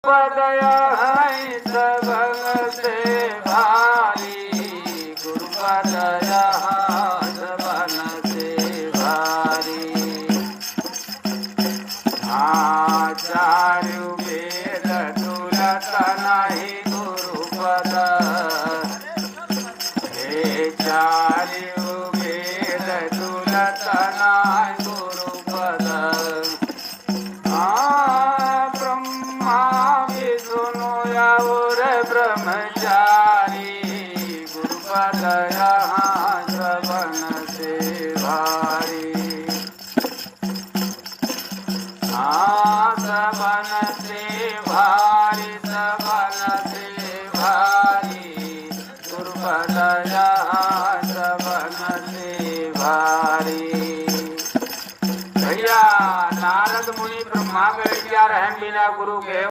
गुरुपदया है सबन से भारी, गुरुपदया सबन से भारी। आचार्य वेद तुलत नहीं गुरुपद, हे चार्य वेद तुलत नहीं गुरुपद। ब्रह्मा विष्णु और ब्रह्मचारी, गुरुपदया सबन से भारी। सबन से भारी, सबन से भारी, गुरुपदया सबन से भारी। भैया नारद मुनि ब्रह्मा के क्या रहन बिना गुरु के